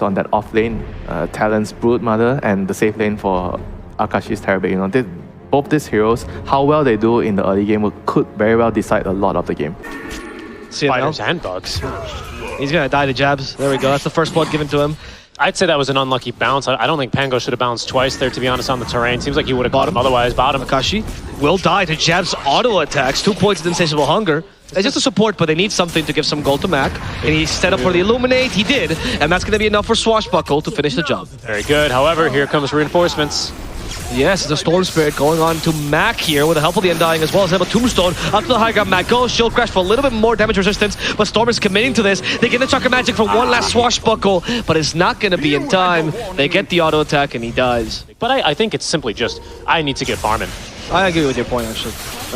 on that off lane, Talon's Brood Mother, and the safe lane for Akashi's TERRORBLADE. You know, both these heroes, how well they do in the early game could very well decide a lot of the game. Spiders and bugs. He's gonna die to jabs. There we go. That's the first blood given to him. I'd say that was an unlucky bounce. I don't think Pango should have bounced twice there, to be honest, on the terrain. Seems like he would have caught him otherwise. Bottom. Akashi will die to jabs auto attacks. 2 points of insatiable hunger. It's just a support, but they need something to give some gold to Mac. And he set up for the Illuminate. He did. And that's going to be enough for Swashbuckle to finish the job. Very good. However, here comes reinforcements. Yes, the Storm Spirit going on to Mac here with the help of the Undying as well as a Tombstone. Up to the high ground, Mac goes, Shield Crash for a little bit more damage resistance, but Storm is committing to this. They get the Chakra Magic for one last Swashbuckle, but it's not going to be in time. They get the auto attack and he dies. But I think it's simply just, I need to get farming. I agree with your point, actually.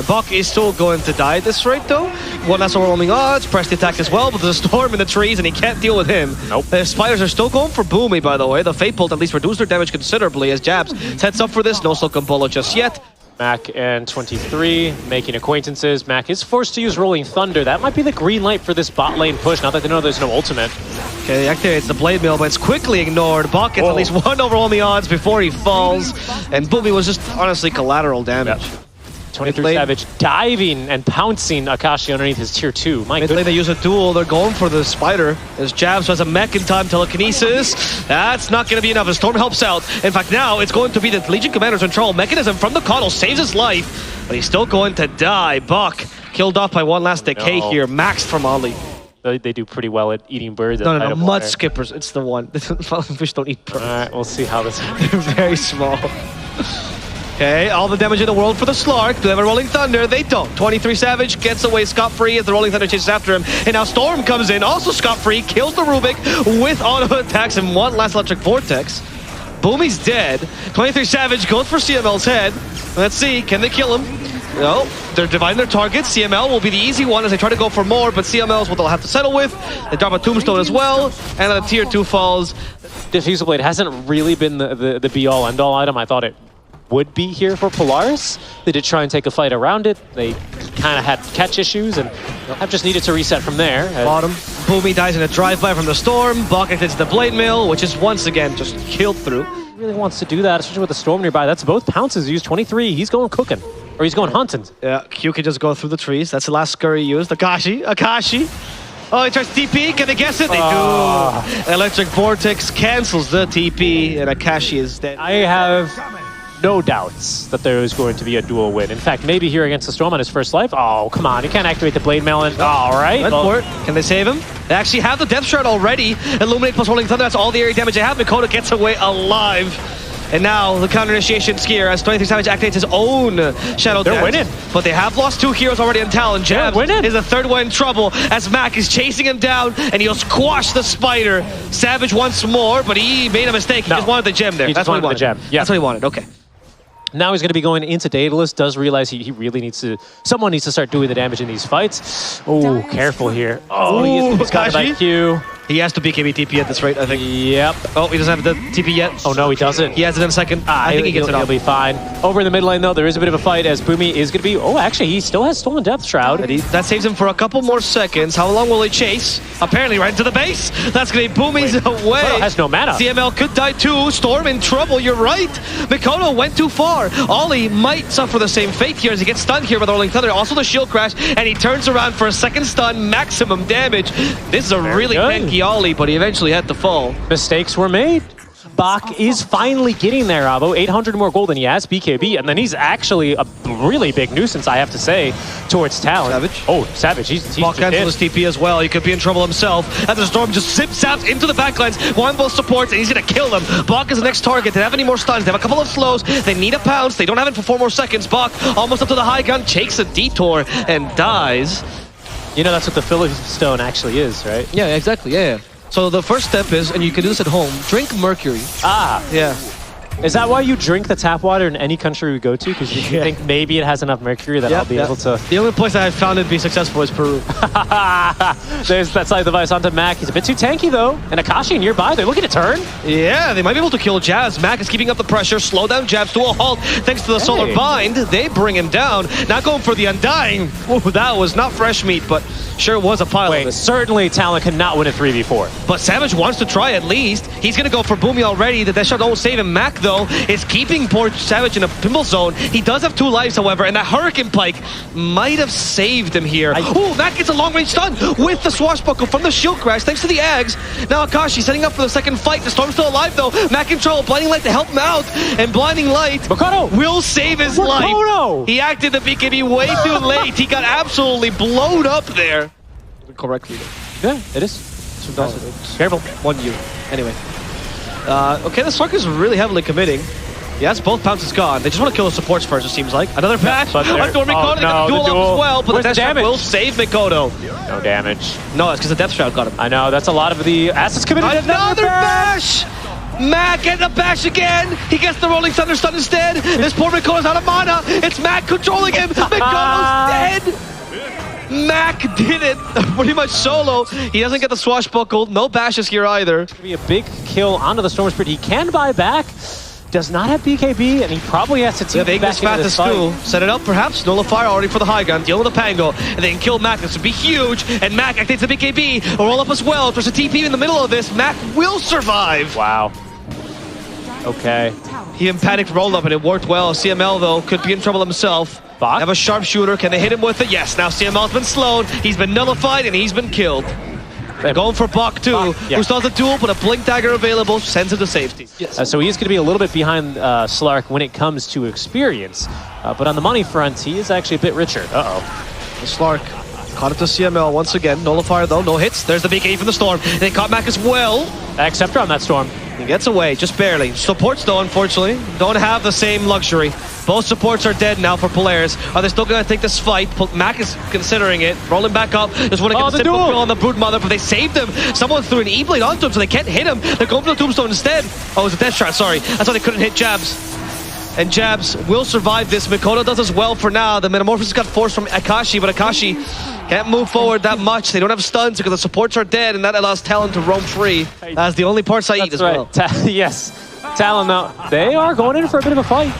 Buck is still going to die at this rate, though. One last overwhelming odds, press the attack as well, but there's a Storm in the trees, and he can't deal with him. Nope. The Spiders are still going for Boomy, by the way. The Fate Bolt at least reduced their damage considerably as Jabs sets up for this. No Silken Bolo just yet. Mac and 23 making acquaintances. Mac is forced to use Rolling Thunder. That might be the green light for this bot lane push, now that they know there's no ultimate. Okay, he activates the Blade Mill, but it's quickly ignored. Buck gets at least one overwhelming odds before he falls, and Boomy was just honestly collateral damage. Yep. 23 Savage diving and pouncing Akashi underneath his tier 2. My goodness. They use a duel. They're going for the Spider. As Jabs has a mech in time telekinesis. That's not going to be enough. The Storm helps out. In fact, now it's going to be the Legion Commander's control mechanism from the Coddle. Saves his life, but he's still going to die. Buck killed off by one last decay here. Maxed from Ollie. They do pretty well at eating birds. No, Mud Skippers. It's the one. Fish don't eat birds. Alright, we'll see how this They're very small. Okay, all the damage in the world for the Slark. Do they have a Rolling Thunder? They don't. 23 Savage gets away scot-free as the Rolling Thunder chases after him. And now Storm comes in, also scot-free, kills the Rubik with auto attacks and one last Electric Vortex. Boomy's dead. 23 Savage goes for CML's head. Let's see, can they kill him? No, they're dividing their targets. CML will be the easy one as they try to go for more, but CML is what they'll have to settle with. They drop a Tombstone as well, and then the tier 2 falls. Diffusal Blade hasn't really been the be-all, end-all item. I thought it would be here for Polaris. They did try and take a fight around it. They kind of had catch issues and have just needed to reset from there. Bottom, Boomy dies in a drive-by from the Storm. Bucket hits the Blade Mill, which is once again just killed through. He really wants to do that, especially with the Storm nearby. That's both pounces used. 23, he's going cooking. Or he's going hunting. Yeah, Q can just go through the trees. That's the last scurry used. Akashi. Oh, he tries TP. Can they guess it? They do. Electric Vortex cancels the TP, and Akashi is dead. I have no doubts that there is going to be a dual win. In fact, maybe here against the Storm on his first life. Oh, come on. He can't activate the Blade Mail. All right. Can they save him? They actually have the Death Shroud already. Illuminate plus Rolling Thunder. That's all the area damage they have. Mikoto gets away alive. And now the counter initiation skier as 23 Savage activates his own Shadow Dance. They're winning. But they have lost 2 heroes already on Talon. Jabs is the third one in trouble as Mac is chasing him down and he'll squash the Spider. Savage once more, but he made a mistake. He just wanted the gem there. That's what he wanted. The gem. Yeah. That's what he wanted. Okay. Now he's going to be going into Daedalus. Does realize he really needs to... Someone needs to start doing the damage in these fights. Oh, careful here. Oh, he's got that Q. He has to BKB TP at this rate, I think. Yep. Oh, he doesn't have the TP yet. Oh, no, he doesn't. He has it in a second. I think he gets it off. He'll be fine. Over in the mid lane, though, there is a bit of a fight as Boomy is going to be... Oh, actually, he still has Stolen Death Shroud. That saves him for a couple more seconds. How long will he chase? Apparently right into the base. That's going to be Boomy's away. Well, has no mana. CML could die too. Storm in trouble. You're right. Mikoto went too far. Ollie might suffer the same fate here as he gets stunned here by the Rolling Thunder. Also the Shield Crash, and he turns around for a second stun. Maximum damage. This is a really tanky Ollie, but he eventually had to fall. Mistakes were made. Bach is finally getting there, Abo. 800 more gold than he has, BKB, and then he's actually a really big nuisance, I have to say, towards Talon. Savage. Oh, Savage, he's Bach cancels his TP as well. He could be in trouble himself. As the Storm just zip-zaps into the backlines. One both supports, and he's going to kill them. Bach is the next target. They don't have any more stuns. They have a couple of slows. They need a pounce. They don't have it for 4 more seconds. Bach almost up to the high gun, takes a detour, and dies. You know, that's what the Philly Stone actually is, right? Yeah, exactly. Yeah. So the first step is, and you can do this at home, drink mercury. Ah. Yeah. Is that why you drink the tap water in any country we go to? Because you think maybe it has enough mercury that I'll be able to... The only place that I've found it to be successful is Peru. There's that side device onto Mac. He's a bit too tanky, though. And Akashi nearby. They're looking to turn. Yeah, they might be able to kill Jabs. Mac is keeping up the pressure. Slow down Jabs to a halt. Thanks to the Solar Bind, they bring him down. Now going for the Undying. Ooh, that was not fresh meat, but sure was a pile of it. Certainly Talon cannot win a 3v4. But Savage wants to try at least. He's going to go for Boomy already. The death shot won't save him. Mac, though, is keeping poor Savage in a pinball zone. He does have 2 lives, however, and that Hurricane Pike might have saved him here. Oh, Mac gets a long-range stun with the swashbuckle from the shield crash, thanks to the Ags. Now Akashi setting up for the second fight. The Storm's still alive, though. Mac in trouble. Blinding Light to help him out, and Blinding Light will save his life. He acted the BKB way too late. He got absolutely blown up there. Correctly. Yeah, it is. Careful. 1U. Anyway. Okay, the Slark is really heavily committing. Yes, both pounces gone. They just want to kill the supports first, it seems like. Another bash. Onto Mikoto. They got the duel up as well, but the death shot will save Mikoto. No damage. No, it's because the death shot got him. I know, that's a lot of the assets committed. Another bash! Mac getting a bash again. He gets the Rolling Thunder stun instead. This poor Mikoto's out of mana. It's Mac controlling him. Mikoto's dead. Mac did it pretty much solo. He doesn't get the swashbuckle. No bashes here either. It's going to be a big kill onto the Storm Spirit. He can buy back. Does not have BKB, and he probably has to team back into this fight. Set it up, perhaps. Nullifier already for the high gun. Deal with the Pango, and they can kill Mac. This would be huge. And Mac activates the BKB. A roll up as well. If there's a TP in the middle of this, Mac will survive. Wow. Okay. He in panicked roll up, and it worked well. CML, though, could be in trouble himself. Bach? Have a sharpshooter. Can they hit him with it? Yes. Now CML's been slowed. He's been nullified, and he's been killed. They're going for Bach too, who still has a duel, but a Blink Dagger available, sends him to safety. Yes. So he is going to be a little bit behind Slark when it comes to experience, but on the money front, he is actually a bit richer. The Slark caught it to CML once again. Nullifier though, no hits. There's the BKB from the Storm. They caught Mac as well. Acceptor on that Storm. He gets away, just barely. Supports though, unfortunately, don't have the same luxury. Both supports are dead now for Polaris. Are they still going to take this fight? Mac is considering it. Rolling back up. Just want to get a simple kill on the Broodmother, but they saved him. Someone threw an E-Blade onto him, so they can't hit him. They're going for the Tombstone instead. Oh, it was a death shot, sorry. That's why they couldn't hit Jabs. And Jabs will survive this. Mikoto does as well for now. The Metamorphosis got forced from Akashi, but Akashi can't move forward that much. They don't have stuns because the supports are dead, and that allows Talon to roam free. That's the only part Saeed as well. Yes. Talon now, they are going in for a bit of a fight.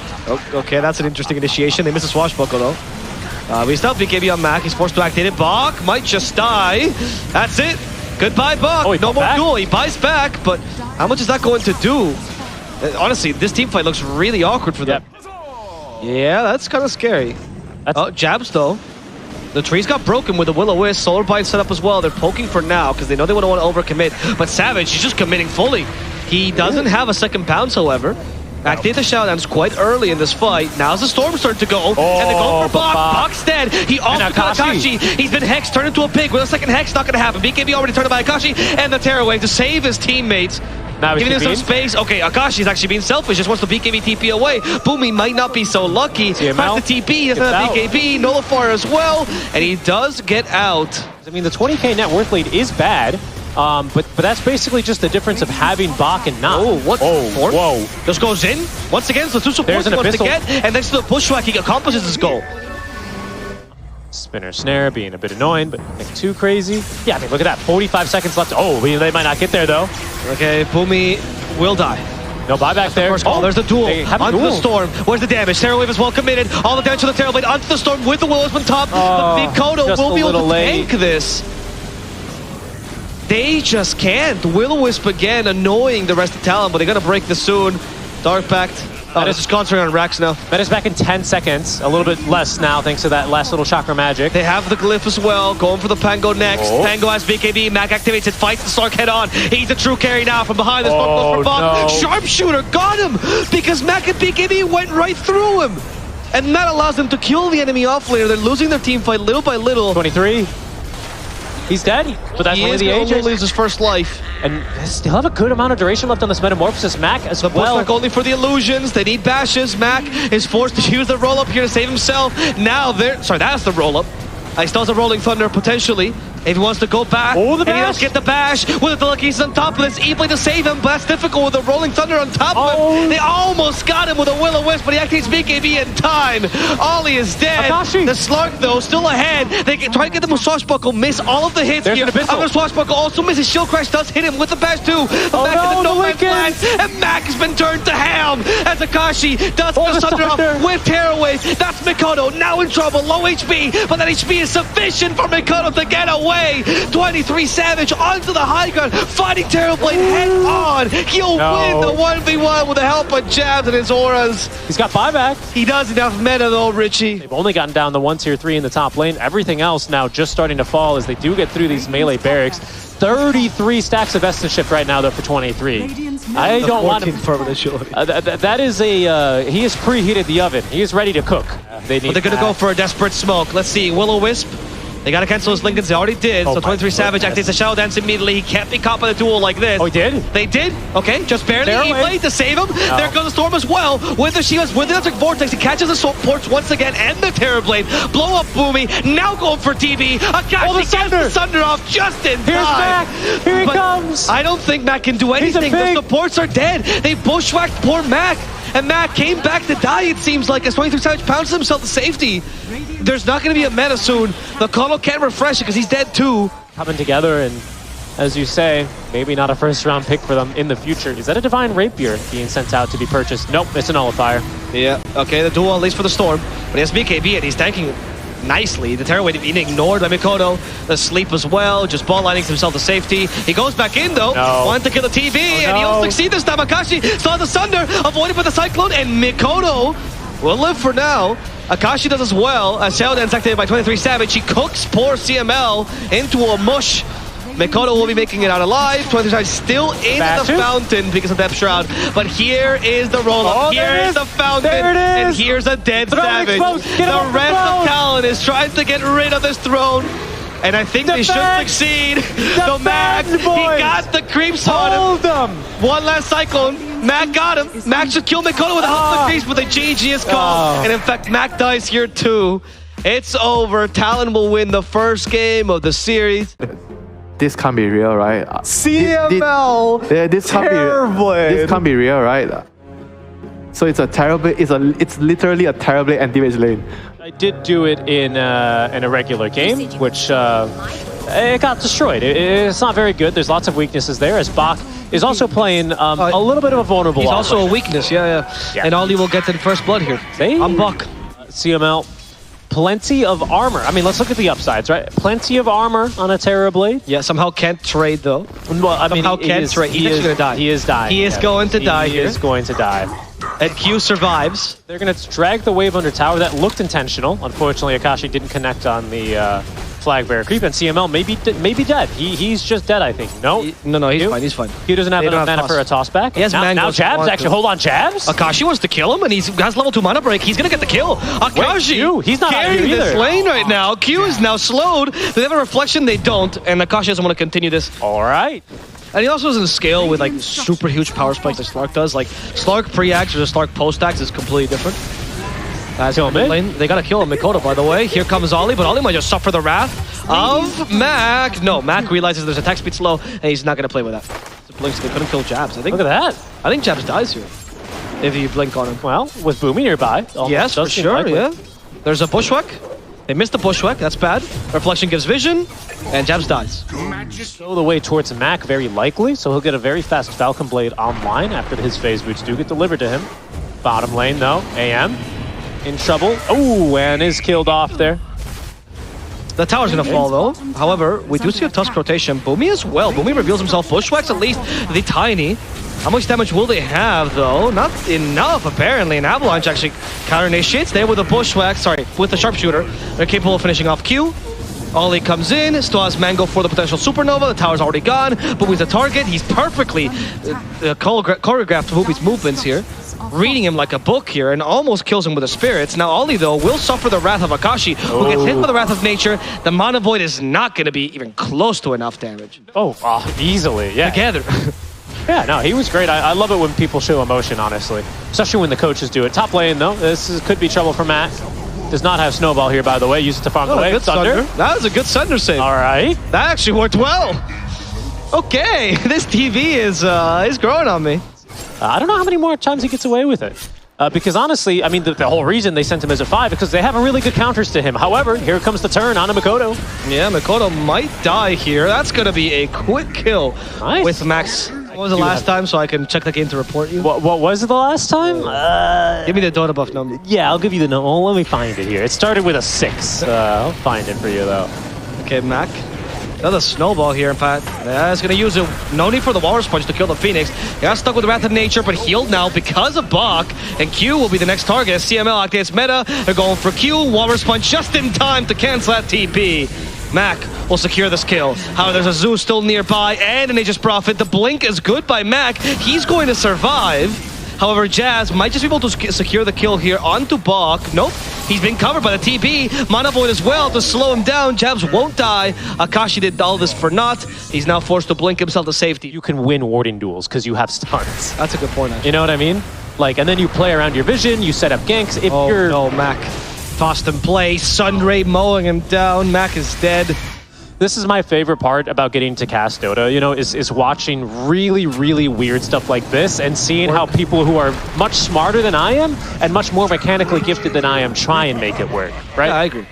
Okay, that's an interesting initiation. They miss a swashbuckle though. We still have BKB on Mac. He's forced to activate it. Bach might just die. That's it. Goodbye, Bach. No more duel. He buys back, but how much is that going to do? Honestly, this team fight looks really awkward for them. Yeah, that's kind of scary. Jabs though. The trees got broken with the Will-O-Wisp. Solar Bind set up as well. They're poking for now because they know they don't want to overcommit. But Savage, he's just committing fully. He doesn't have a second bounce, however. Activate the Showdowns quite early in this fight. Now's the Storm starting to go. And they go for Bach. Bach's dead. He also got Akashi. He's been hexed, turned into a pig. With a second hex, not going to happen. BKB already turned by Akashi. And the Terror Wave to save his teammates. Now giving him some space. Okay, Akashi's actually being selfish. Just wants the BKB TP away. Boomy might not be so lucky. Finds the TP. He doesn't have BKB. Nullifier as well. And he does get out. I mean, the 20k net worth lead is bad. But that's basically just the difference of having Bach and not. Oh, what? Whoa. Just goes in. Once again, so two supports he wants to get. And thanks to the bushwhack, he accomplishes his goal. Spinner snare being a bit annoying, but nothing too crazy. Yeah, I mean, look at that. 45 seconds left. Oh, they might not get there, though. Okay, Boomy will die. No buyback there. There's the duel. Onto the Storm. Where's the damage? Terror Wave is well committed. All the damage to the Terror Blade onto the Storm with the Will-O-Wisp on top. But Mikoto will be able to tank this. They just can't. Will-O-Wisp again, annoying the rest of Talon, but they're going to break this soon. Darkbacked. Oh, this is concentrating on Rax now. Meta's back in 10 seconds. A little bit less now, thanks to that last little chakra magic. They have the glyph as well. Going for the Pango next. Pango has BKB. Mac activates it. Fights the Slark head on. He's a true carry now from behind. The Storm goes for Bach. Sharpshooter got him because Mac and BKB went right through him. And that allows them to kill the enemy off later. They're losing their team fight little by little. 23. He's dead, but that's only the age. He lose his first life. And they still have a good amount of duration left on this Metamorphosis. Mac as well. Pushback only for the illusions. They need bashes. Mac is forced to use the roll-up here to save himself. Now they're... Sorry, that's the roll-up. He still has a Rolling Thunder, potentially. If he wants to go back, and he does get the bash with the Telekinesis on top of this. E-Blade to save him, but that's difficult with the Rolling Thunder on top of him. They almost got him with a Will-O-Wisp, but he activates BKB in time. Ollie is dead. Akashi. The Slark, though, still ahead. They try to get them with Swashbuckle, miss all of the hits here. Other Swashbuckle also misses. Shield Crash does hit him with the bash, too. But back in the plants, and Mac has been turned to ham as Akashi does the Thunder off with Tearaway. That's Mikoto now in trouble, low HP, but that HP is sufficient for Mikoto to get away. 23 Savage onto the high ground, fighting TERRORBLADE head on. He'll win the 1v1 with the help of jabs and his auras. He's got buyback. He does enough meta though, Richie. They've only gotten down the 1 tier 3 in the top lane. Everything else now just starting to fall as they do get through these melee barracks. 33 stacks of Estus shift right now though for 23. I don't want him. That is a, he has preheated the oven. He is ready to cook. They're going to go for a desperate smoke. Let's see, Will-O-Wisp. They got to cancel his Lincolns. They already did. So 23 Savage activates a Shadow Dance immediately. He can't be caught by the duel like this. Oh, he did? They did. Okay, just barely. E.O.E to save him. No. There goes the Storm as well. With the Shivas, with the Electric Vortex, he catches the ports once again and the TERRORBLADE. Blow up Boomy. Now going for TV. Akashi gets the Thunder off just in time. Here's Mac. Here he comes. I don't think Mac can do anything. The supports are dead. They bushwhacked poor Mac. And Mac came back to die, it seems like, as 23 Savage pounces himself to safety. There's not going to be a meta soon. The Kono can't refresh it because he's dead too. Coming together and, as you say, maybe not a first-round pick for them in the future. Is that a Divine Rapier being sent out to be purchased? Nope, it's a Nullifier. Yeah, okay, the duel at least for the Storm. But he has BKB and he's tanking nicely. The Tearaway being ignored by Mikoto. The sleep as well, just ball lining himself to safety. He goes back in though, wanting to kill the TV, and he'll succeed this time. Akashi saw the Thunder, avoided by the Cyclone, and Mikoto will live for now. Akashi does as well, as Shadow Dance activated by 23 Savage. He cooks poor CML into a mush. Mikoto will be making it out alive. 23 Savage still in the fountain because of Depth Shroud. But here is the roll-up. Here is the fountain. And here's a dead Savage. The rest of Talon is trying to get rid of this throne. And I think they should succeed. So Mac, he got the creeps on him. One last Cyclone. Mac got him. Mac should kill Mikoto with a help of the creeps, but the GG is called. And in fact, Mac dies here too. It's over. Talon will win the first game of the series. This can't be real, right? CML, this can't be real, right? So it's a TERRORBLADE. It's literally a TERRORBLADE anti-mage lane. I did do it in a regular game, which it got destroyed. It's not very good. There's lots of weaknesses there, as Bach is also playing a little bit of a vulnerable. He's also a weakness, yeah. And Ollie will get to the first blood here. I'm Buck. CML. Plenty of armor. I mean, let's look at the upsides, right? Plenty of armor on a TERRORBLADE. Yeah, somehow can't trade though. Well, I mean, can't trade. He's actually gonna die. He is dying. He is going to die here. He is going to die. And Q survives. They're gonna drag the wave under tower. That looked intentional. Unfortunately, Akashi didn't connect on the flag bearer creep, and CML may be dead. He's just dead, I think. No, he's fine. He doesn't have enough mana for a toss back. He has now Jabs actually hold on Jabs. Akashi wants to kill him, and he has level 2 mana break. He's gonna get the kill. Akashi, he's not carrying this lane right now. Q is now slowed. They have a reflection, they don't, and Akashi doesn't want to continue this. All right. And he also doesn't scale with like super huge power spikes like Slark does. Like Slark pre-axe or Slark post-axe is completely different. Lane. They gotta kill him, Mikoto, by the way. Here comes Ollie, but Ollie might just suffer the wrath of Mac. No, Mac realizes there's attack speed slow, and he's not gonna play with that. So Blinks, they couldn't kill Jabs. I think. Look at that. I think Jabs dies here if you blink on him. Well, with Boomy nearby. Yes, for sure. Yeah. There's a bushwhack. They missed the bushwhack. That's bad. Reflection gives vision, and Jabs dies. Go the way towards Mac, very likely. So he'll get a very fast Falcon Blade online after his phase boots do get delivered to him. Bottom lane, though. AM. In trouble. Oh, and is killed off there. The tower's gonna fall though. However, we do see a Tusk rotation. Boomy as well. Boomy reveals himself. Bushwhacks at least the tiny. How much damage will they have though? Not enough apparently. And Avalanche actually counter-initiates there with a Bushwhack. Sorry, with the Sharpshooter. They're capable of finishing off Q. Ollie comes in, still has Mango for the potential supernova. The tower's already gone. Boomy's the target. He's perfectly choreographed Boomy's movements here. Reading him like a book here and almost kills him with the spirits. Now Ollie though will suffer the wrath of Akashi, who gets hit by the wrath of nature. The Mana Void is not going to be even close to enough damage. Easily, yeah. Together. Yeah, no, he was great. I love it when people show emotion, honestly. Especially when the coaches do it. Top lane though, could be trouble for Matt. Does not have Snowball here, by the way. Use it to farm the wave. Good Thunder. That was a good Thunder save. All right. That actually worked well. Okay, this TV is growing on me. I don't know how many more times he gets away with it. Because honestly, I mean, the whole reason they sent him as a 5 is because they have really good counters to him. However, here comes the turn on Mikoto. Yeah, Mikoto might die here. That's going to be a quick kill with Max What was the last time so I can check the game to report you? What was it the last time? Give me the Dota buff number. Yeah, I'll give you the no. Oh, let me find it here. It started with a 6. I'll find it for you though. Okay, Mac. Another snowball here, Pat. Yeah, he's gonna use it. No need for the Walrus Punch to kill the Phoenix. He got stuck with the Wrath of Nature, but healed now because of Bach. And Q will be the next target. CML activates meta. They're going for Q. Walrus Punch just in time to cancel that TP. Mac will secure this kill. However, there's a Zeus still nearby and an Aegis Prophet. The blink is good by Mac. He's going to survive. However, Jazz might just be able to secure the kill here onto Bach. Nope. He's been covered by the TP. Mana Void as well to slow him down. Jabs won't die. Akashi did all this for naught. He's now forced to blink himself to safety. You can win warding duels because you have stuns. That's a good point, actually. You know what I mean? Like, and then you play around your vision, you set up ganks. If you're... no, Mac. Tossed in play. Sunray mowing him down. Mac is dead. This is my favorite part about getting to cast Dota, you know, is watching really, really weird stuff like this and seeing how people who are much smarter than I am and much more mechanically gifted than I am try and make it work, right? Yeah, I agree.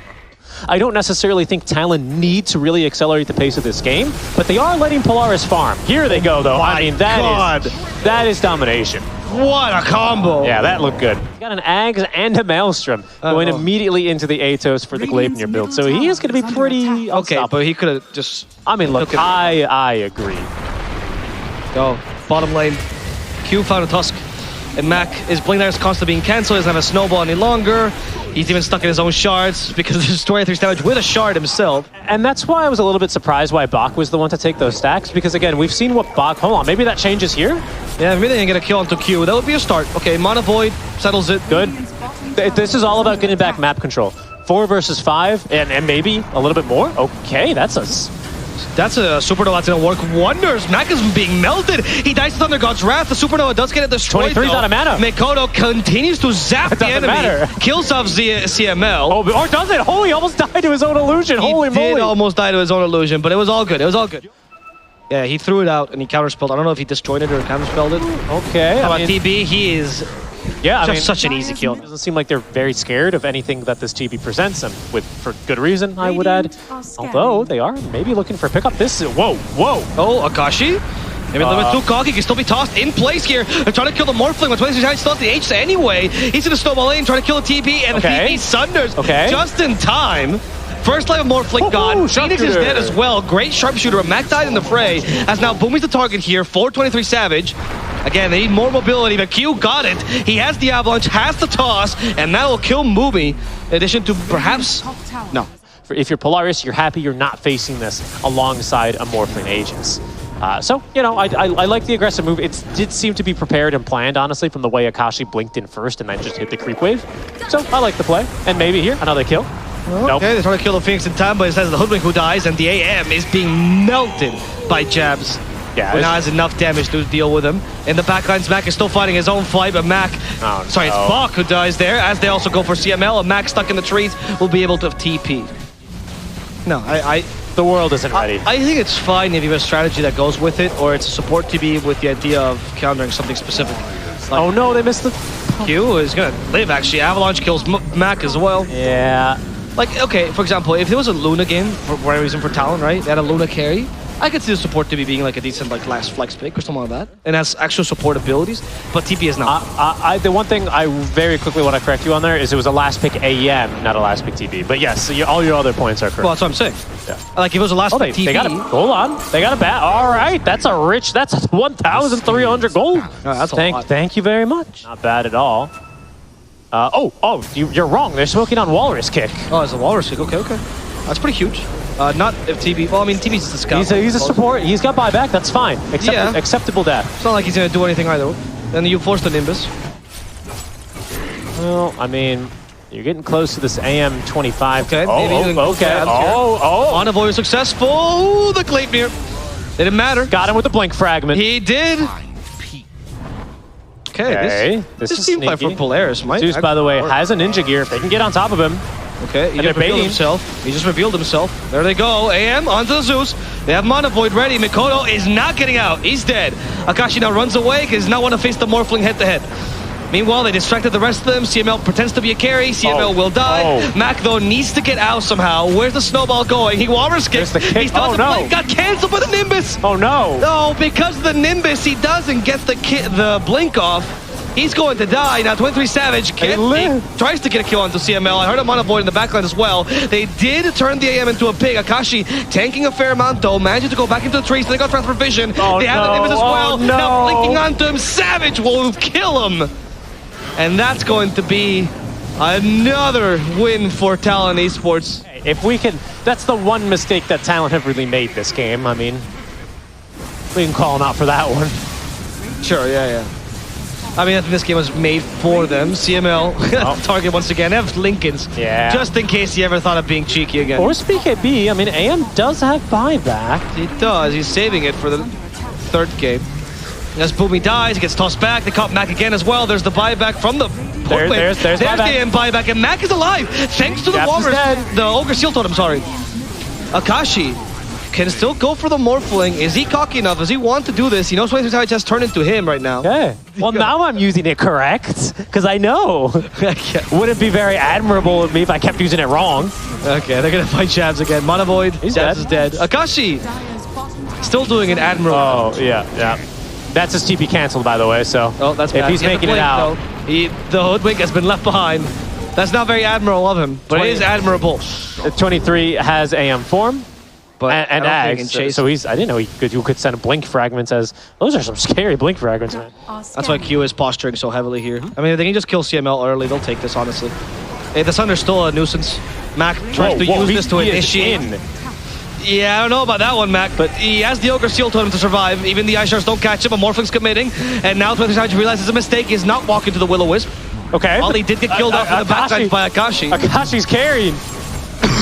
I don't necessarily think Talon need to really accelerate the pace of this game, but they are letting Polaris farm. Here they go, though. I mean, that is domination. What a combo! Yeah, that looked good. Got an Ags and a Maelstrom going immediately into the Atos for the Gleipnir build, so he is going to be pretty okay, but he could have just... I mean, look, I agree. Go. Bottom lane. Q found a Tusk. And Mac is Blink Dagger is constantly being cancelled. He doesn't have a snowball any longer. He's even stuck in his own shards because there's 23 damage with a shard himself. And that's why I was a little bit surprised why Bach was the one to take those stacks, because again, we've seen what Bach... Hold on, maybe that changes here? Yeah, maybe they can get a kill onto Q. That would be a start. Okay, Mana Void settles it. Good. This is all about getting back map control. 4 versus 5, and maybe a little bit more. Okay, that's a Supernova that's gonna work wonders. Mac is being melted. He dies to Thunder God's Wrath. The Supernova does get it destroyed. 23's out of mana. Mikoto continues to zap the enemy. Matter. Kills off CML. Oh, or does it? Oh, he almost died to his own illusion. Holy moly. He did almost die to his own illusion, but it was all good. It was all good. Yeah, he threw it out and he counterspelled. I don't know if he disjointed or counterspelled it. Okay. How about TB? He is such an easy kill. It doesn't seem like they're very scared of anything that this TB presents, and for good reason, I would add. Although they are maybe looking for a pickup. This is whoa. Oh, Akashi. Maybe a little bit too cocky. He can still be tossed in place here. They're trying to kill the Morphling. But 23 still has the H anyway. He's in the snowball lane trying to kill the TB, and the TB sunders just in time. First life of Morphling gone. Phoenix is dead as well. Great sharpshooter. Mac died in the fray. As now Boomy's the target here. 423 Savage. Again, they need more mobility, but Q got it. He has the Avalanche, has the toss, and that will kill Moomy. In addition to perhaps... No. If you're Polaris, you're happy you're not facing this alongside a Morphling Aegis. So, you know, I like the aggressive move. It did seem to be prepared and planned, honestly, from the way Akashi blinked in first and then just hit the creep wave. So, I like the play. And maybe here, another kill. Okay, they're trying to kill the Phoenix in time, but it says the Hoodwink who dies, and the AM is being melted by Jabs. Yeah, but now has enough damage to deal with him. In the backlines, Mac is still fighting his own fight, but Mac... Sorry, it's Bach who dies there, as they also go for CML, and Mac stuck in the trees will be able to TP. No, the world isn't ready. I think it's fine if you have a strategy that goes with it, or it's a support TB with the idea of countering something specific. Like, oh no, they missed the... Q is gonna live, actually. Avalanche kills Mac as well. Yeah. Like, okay, for example, if there was a Luna game, for whatever reason for Talon, right? They had a Luna carry. I could see the support TB being like a decent like last flex pick or something like that. And has actual support abilities, but TP is not. The one thing I very quickly want to correct you on there is it was a last pick AM, not a last pick TB. But yes, all your other points are correct. Well, that's what I'm saying. Yeah. Like if it was a last pick TB. They got hold on. They got a bat. All right, that's 1,300 gold. Oh, that's a lot. Thank you very much. Not bad at all. You're wrong. They're smoking on Walrus Kick. Oh, it's a Walrus Kick. Okay. That's pretty huge. Not if TB. Well, I mean, TB's the scout. He's a support. He's got buyback. That's fine. Acceptable death. It's not like he's gonna do anything either. Then you force the Nimbus. Well, I mean, you're getting close to this AM 25. Okay. Mana Void was successful. Ooh, the Gleipnir. It didn't matter. Got him with the blink fragment. He did. Okay, this team fight for Polaris, might. Zeus, by the way, has a ninja gear. If they can get on top of him. Okay, he just revealed himself. He just revealed himself. There they go. AM onto the Zeus. They have Mana Void ready. Mikoto is not getting out. He's dead. Akashi now runs away because he does not want to face the Morphling head-to-head. Meanwhile, they distracted the rest of them. CML pretends to be a carry. CML will die. Mac, though, needs to get out somehow. Where's the snowball going? He water skips. He still has a blink. Got canceled by the Nimbus. Oh, no. No, because of the Nimbus, he doesn't get the blink off. He's going to die. Now 23 Savage tries to get a kill onto CML. I heard him on a void in the backline as well. They did turn the AM into a pig. Akashi tanking a fair amount though, managing to go back into the trees. They got transfer vision. They have the Nimbus as well. Now blinking onto him. Savage will kill him. And that's going to be another win for Talon Esports. If we can, that's the one mistake that Talon have really made this game. I mean, we can call him out for that one. Sure, yeah. I mean, I think this game was made for them. CML, target once again. They have Lincolns. Yeah. Just in case he ever thought of being cheeky again. Or BKB. I mean, AM does have buyback. He does. He's saving it for the third game. As Boomy dies, he gets tossed back. They caught Mac again as well. There's the buyback from the... There's the AM buyback, and Mac is alive. Thanks to the Walrus. The Ogre Seal Totem, sorry. Akashi can still go for the Morphling. Is he cocky enough? Does he want to do this? He knows Twisted Tide just turned into him right now. Okay. Well, now I'm using it correct, because I know. Wouldn't be very admirable of me if I kept using it wrong. Okay, they're going to fight Shabs again. Mana Void, Shabs is dead. Akashi still doing an admirable. Oh, yeah. That's his TP canceled, by the way, so that's if he's making it out. The Hoodwink has been left behind. That's not very admirable of him, but it is admirable. 23 has AM form. But and Ags, so he's, I didn't know you could send blink fragments as, those are some scary blink fragments, man. That's why Q is posturing so heavily here. I mean, if they can just kill CML early, they'll take this, honestly. Hey, the Thunder's still a nuisance. Mac tries to use this to initiate. Yeah, I don't know about that one, Mac, but he has the Ogre Seal Totem to survive. Even the Ice Shards don't catch him, but Morphling's committing. And now 23 realizes a mistake. He's not walking to the Will-O-Wisp. Okay. Ollie did get killed off in the backside by Akashi. Akashi's carrying.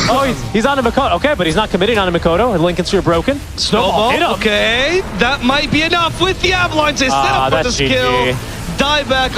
Oh, he's on a Mikoto. Okay, but he's not committing on a Mikoto. And Lincoln Sphere broken. Snowball. Okay, that might be enough with the Avalanche. They set up for the skill. Die back.